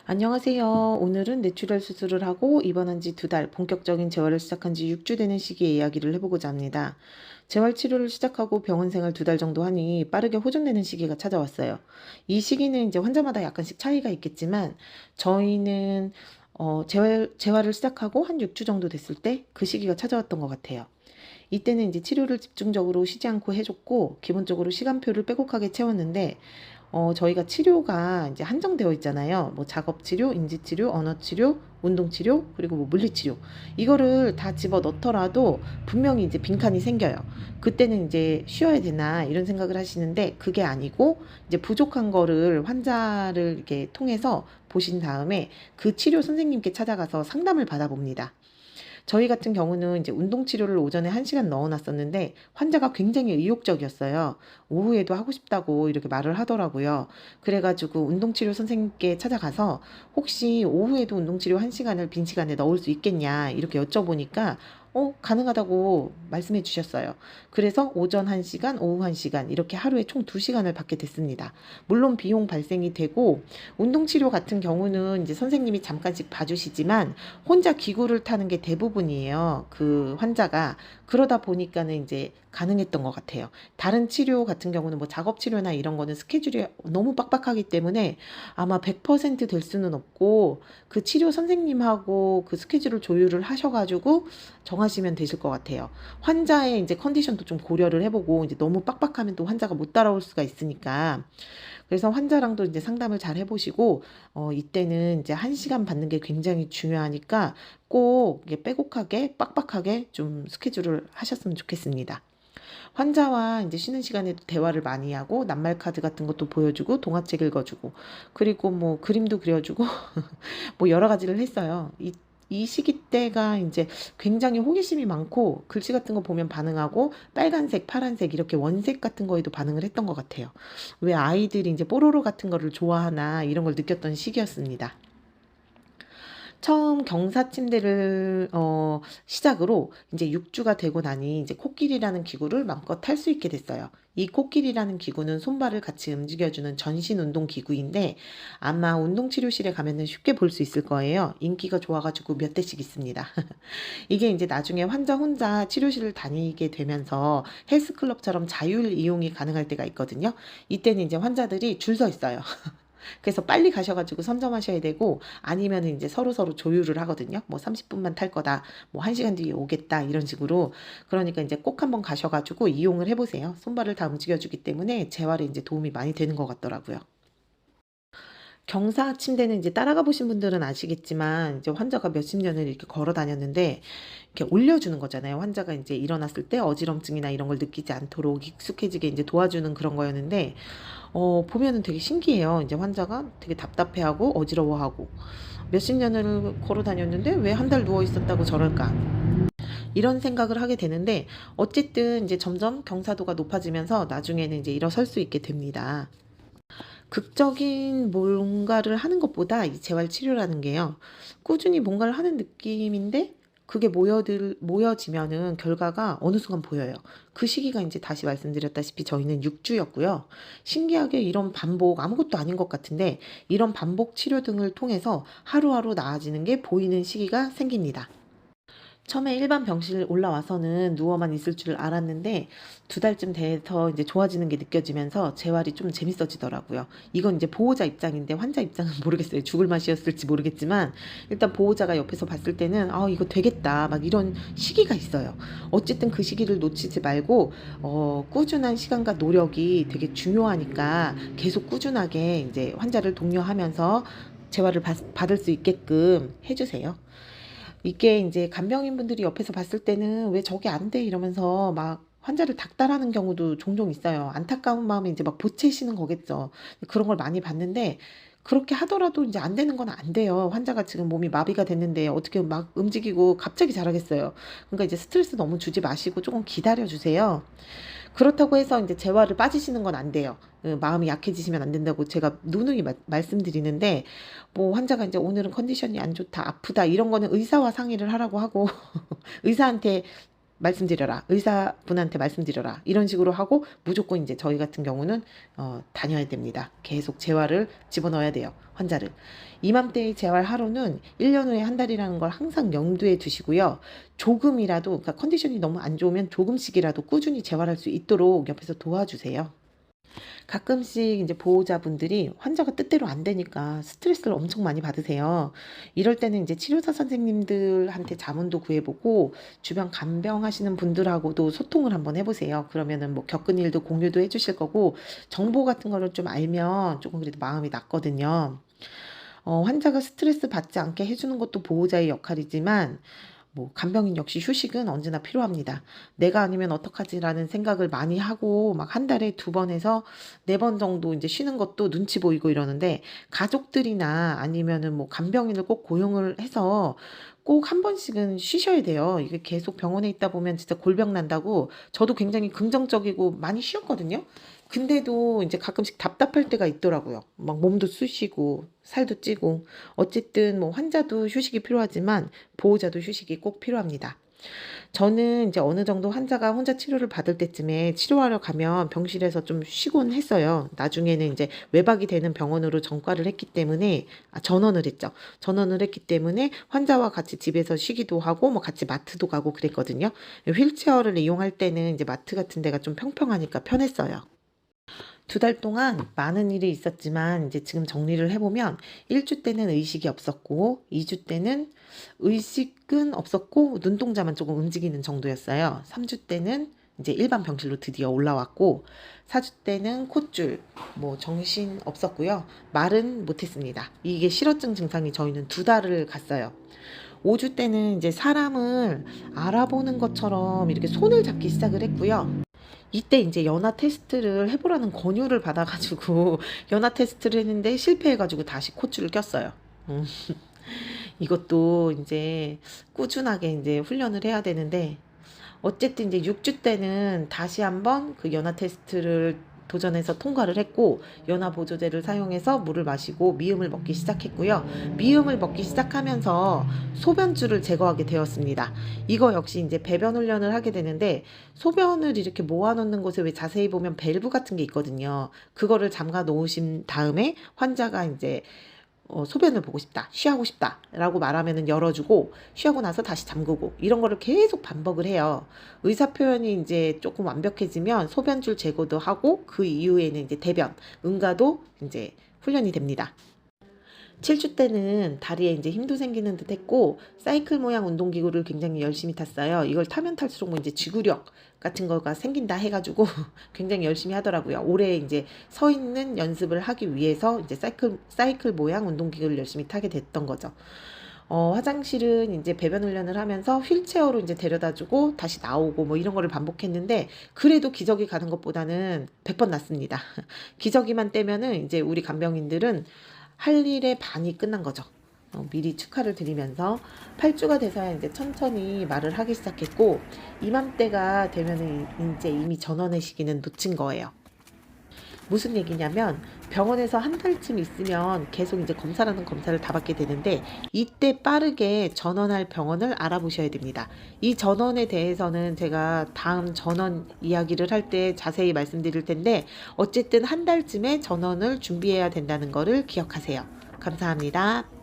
안녕하세요. 오늘은 뇌출혈 수술을 하고 입원한 지 2달, 본격적인 재활을 시작한 지 6주 되는 시기의 이야기를 해보고자 합니다. 재활 치료를 시작하고 병원 생활 2달 정도 하니 빠르게 호전되는 시기가 찾아왔어요. 이 시기는 이제 환자마다 약간씩 차이가 있겠지만 저희는 재활을 시작하고 한 6주 정도 됐을 때 그 시기가 찾아왔던 것 같아요. 이때는 이제 치료를 집중적으로 쉬지 않고 해줬고 기본적으로 시간표를 빼곡하게 채웠는데 저희가 치료가 이제 한정되어 있잖아요. 뭐 작업 치료, 인지 치료, 언어 치료, 운동 치료, 그리고 뭐 물리 치료. 이거를 다 집어 넣더라도 분명히 이제 빈칸이 생겨요. 그때는 이제 쉬어야 되나 이런 생각을 하시는데 그게 아니고 이제 부족한 거를 환자를 이렇게 통해서 보신 다음에 그 치료 선생님께 찾아가서 상담을 받아봅니다. 저희 같은 경우는 이제 운동 치료를 오전에 1시간 넣어놨었는데 환자가 굉장히 의욕적이었어요. 오후에도 하고 싶다고 이렇게 말을 하더라고요. 그래가지고 운동 치료 선생님께 찾아가서 혹시 오후에도 운동 치료 1시간을 빈 시간에 넣을 수 있겠냐 이렇게 여쭤보니까 가능하다고 말씀해 주셨어요. 그래서 오전 1시간, 오후 1시간 이렇게 하루에 총 2시간을 받게 됐습니다. 물론 비용 발생이 되고 운동치료 같은 경우는 이제 선생님이 잠깐씩 봐주시지만 혼자 기구를 타는 게 대부분이에요. 그 환자가. 그러다 보니까는 이제 가능했던 것 같아요. 다른 치료 같은 경우는 뭐 작업 치료나 이런 거는 스케줄이 너무 빡빡하기 때문에 아마 100%될 수는 없고 그 치료 선생님하고 그 스케줄을 조율을 하셔가지고 정하시면 되실 것 같아요. 환자의 이제 컨디션도 좀 고려를 해보고 이제 너무 빡빡하면 또 환자가 못 따라올 수가 있으니까 그래서 환자랑도 이제 상담을 잘 해보시고 이때는 이제 1시간 받는 게 굉장히 중요하니까 꼭 이게 빼곡하게 빡빡하게 좀 스케줄을 하셨으면 좋겠습니다. 환자와 이제 쉬는 시간에도 대화를 많이 하고 낱말 카드 같은 것도 보여주고 동화책 읽어주고 그리고 뭐 그림도 그려주고 뭐 여러 가지를 했어요. 이 시기 때가 이제 굉장히 호기심이 많고 글씨 같은 거 보면 반응하고 빨간색, 파란색 이렇게 원색 같은 거에도 반응을 했던 것 같아요. 왜 아이들이 이제 뽀로로 같은 거를 좋아하나 이런 걸 느꼈던 시기였습니다. 처음 경사 침대를 시작으로 이제 6주가 되고 나니 이제 코끼리라는 기구를 마음껏 탈 수 있게 됐어요. 이 코끼리라는 기구는 손발을 같이 움직여주는 전신 운동 기구인데 아마 운동 치료실에 가면은 쉽게 볼 수 있을 거예요. 인기가 좋아가지고 몇 대씩 있습니다. 이게 이제 나중에 환자 혼자 치료실을 다니게 되면서 헬스클럽처럼 자율 이용이 가능할 때가 있거든요. 이때는 이제 환자들이 줄 서 있어요. 그래서 빨리 가셔가지고 선점하셔야 되고 아니면 이제 서로 조율을 하거든요. 뭐 30분만 탈 거다. 뭐 1시간 뒤에 오겠다. 이런 식으로. 그러니까 이제 꼭 한번 가셔가지고 이용을 해보세요. 손발을 다 움직여주기 때문에 재활에 이제 도움이 많이 되는 것 같더라고요. 경사 침대는 이제 따라가 보신 분들은 아시겠지만 이제 환자가 몇십 년을 이렇게 걸어 다녔는데 이렇게 올려주는 거잖아요. 환자가 이제 일어났을 때 어지럼증이나 이런 걸 느끼지 않도록 익숙해지게 이제 도와주는 그런 거였는데 보면은 되게 신기해요. 이제 환자가 되게 답답해하고 어지러워하고 몇십 년을 걸어 다녔는데 왜 한 달 누워 있었다고 저럴까? 이런 생각을 하게 되는데 어쨌든 이제 점점 경사도가 높아지면서 나중에는 이제 일어설 수 있게 됩니다. 극적인 뭔가를 하는 것보다 이 재활 치료라는 게요. 꾸준히 뭔가를 하는 느낌인데 그게 모여지면은 결과가 어느 순간 보여요. 그 시기가 이제 다시 말씀드렸다시피 저희는 6주였고요. 신기하게 이런 반복, 아무것도 아닌 것 같은데 이런 반복 치료 등을 통해서 하루하루 나아지는 게 보이는 시기가 생깁니다. 처음에 일반 병실 올라와서는 누워만 있을 줄 알았는데 2달쯤 돼서 이제 좋아지는 게 느껴지면서 재활이 좀 재밌어지더라고요. 이건 이제 보호자 입장인데 환자 입장은 모르겠어요. 죽을 맛이었을지 모르겠지만 일단 보호자가 옆에서 봤을 때는 이거 되겠다 막 이런 시기가 있어요. 어쨌든 그 시기를 놓치지 말고 꾸준한 시간과 노력이 되게 중요하니까 계속 꾸준하게 이제 환자를 독려하면서 재활을 받을 수 있게끔 해주세요. 이게 이제 간병인 분들이 옆에서 봤을 때는 왜 저게 안 돼? 이러면서 막 환자를 닥달하는 경우도 종종 있어요. 안타까운 마음에 이제 막 보채시는 거겠죠. 그런 걸 많이 봤는데 그렇게 하더라도 이제 안 되는 건 안 돼요. 환자가 지금 몸이 마비가 됐는데 어떻게 막 움직이고 갑자기 잘하겠어요. 그러니까 이제 스트레스 너무 주지 마시고 조금 기다려 주세요. 그렇다고 해서 이제 재활을 빠지시는 건 안 돼요. 마음이 약해지시면 안 된다고 제가 누누이 말씀드리는데 뭐 환자가 이제 오늘은 컨디션이 안 좋다, 아프다 이런 거는 의사와 상의를 하라고 하고 의사한테 말씀드려라. 의사분한테 말씀드려라. 이런 식으로 하고 무조건 이제 저희 같은 경우는 다녀야 됩니다. 계속 재활을 집어넣어야 돼요. 환자를. 이맘때의 재활 하루는 1년 후에 한 달이라는 걸 항상 염두에 두시고요. 조금이라도, 그러니까 컨디션이 너무 안 좋으면 조금씩이라도 꾸준히 재활할 수 있도록 옆에서 도와주세요. 가끔씩 이제 보호자분들이 환자가 뜻대로 안 되니까 스트레스를 엄청 많이 받으세요. 이럴 때는 이제 치료사 선생님들한테 자문도 구해보고 주변 간병하시는 분들하고도 소통을 한번 해보세요. 그러면은 뭐 겪은 일도 공유도 해주실 거고 정보 같은 거를 좀 알면 조금 그래도 마음이 낫거든요. 환자가 스트레스 받지 않게 해주는 것도 보호자의 역할이지만 뭐 간병인 역시 휴식은 언제나 필요합니다. 내가 아니면 어떡하지라는 생각을 많이 하고 막 한 달에 2번에서 4번 정도 이제 쉬는 것도 눈치 보이고 이러는데 가족들이나 아니면은 뭐 간병인을 꼭 고용을 해서 꼭 한 번씩은 쉬셔야 돼요. 이게 계속 병원에 있다 보면 진짜 골병 난다고 저도 굉장히 긍정적이고 많이 쉬었거든요. 근데도 이제 가끔씩 답답할 때가 있더라고요. 막 몸도 쑤시고 살도 찌고 어쨌든 뭐 환자도 휴식이 필요하지만 보호자도 휴식이 꼭 필요합니다. 저는 이제 어느 정도 환자가 혼자 치료를 받을 때쯤에 치료하러 가면 병실에서 좀 쉬곤 했어요. 나중에는 이제 외박이 되는 병원으로 전과를 했기 때문에 전원을 했죠. 전원을 했기 때문에 환자와 같이 집에서 쉬기도 하고 뭐 같이 마트도 가고 그랬거든요. 휠체어를 이용할 때는 이제 마트 같은 데가 좀 평평하니까 편했어요. 2달 동안 많은 일이 있었지만 이제 지금 정리를 해보면 1주 때는 의식이 없었고 2주 때는 의식은 없었고 눈동자만 조금 움직이는 정도였어요. 3주 때는 이제 일반 병실로 드디어 올라왔고 4주 때는 콧줄, 뭐 정신 없었고요. 말은 못했습니다. 이게 실어증 증상이 저희는 2달을 갔어요. 5주 때는 이제 사람을 알아보는 것처럼 이렇게 손을 잡기 시작을 했고요. 이때 이제 연화 테스트를 해보라는 권유를 받아가지고 연화 테스트를 했는데 실패해가지고 다시 콧줄을 꼈어요. 이것도 이제 꾸준하게 이제 훈련을 해야 되는데 어쨌든 이제 6주 때는 다시 한번 그 연화 테스트를 도전해서 통과를 했고 연화 보조제를 사용해서 물을 마시고 미음을 먹기 시작했고요. 미음을 먹기 시작하면서 소변줄을 제거하게 되었습니다. 이거 역시 이제 배변 훈련을 하게 되는데 소변을 이렇게 모아놓는 곳에 왜 자세히 보면 밸브 같은 게 있거든요. 그거를 잠가 놓으신 다음에 환자가 이제 소변을 보고 싶다, 쉬하고 싶다 라고 말하면은 열어주고 쉬하고 나서 다시 잠그고 이런 거를 계속 반복을 해요. 의사 표현이 이제 조금 완벽해지면 소변줄 제거도 하고 그 이후에는 이제 대변, 응가도 이제 훈련이 됩니다. 7주 때는 다리에 이제 힘도 생기는 듯 했고 사이클 모양 운동기구를 굉장히 열심히 탔어요. 이걸 타면 탈수록 뭐 이제 지구력 같은 거가 생긴다 해가지고 굉장히 열심히 하더라고요. 올해 이제 서 있는 연습을 하기 위해서 이제 사이클 모양 운동기구를 열심히 타게 됐던 거죠. 화장실은 이제 배변 훈련을 하면서 휠체어로 이제 데려다주고 다시 나오고 뭐 이런 거를 반복했는데 그래도 기저귀 가는 것보다는 100번 낫습니다. 기저귀만 떼면은 이제 우리 간병인들은 할 일의 반이 끝난 거죠. 미리 축하를 드리면서 8주가 돼서야 이제 천천히 말을 하기 시작했고 이맘때가 되면은 이제 이미 전원의 시기는 놓친 거예요. 무슨 얘기냐면 병원에서 한 달쯤 있으면 계속 이제 검사라는 검사를 다 받게 되는데 이때 빠르게 전원할 병원을 알아보셔야 됩니다. 이 전원에 대해서는 제가 다음 전원 이야기를 할 때 자세히 말씀드릴 텐데 어쨌든 한 달쯤에 전원을 준비해야 된다는 거를 기억하세요. 감사합니다.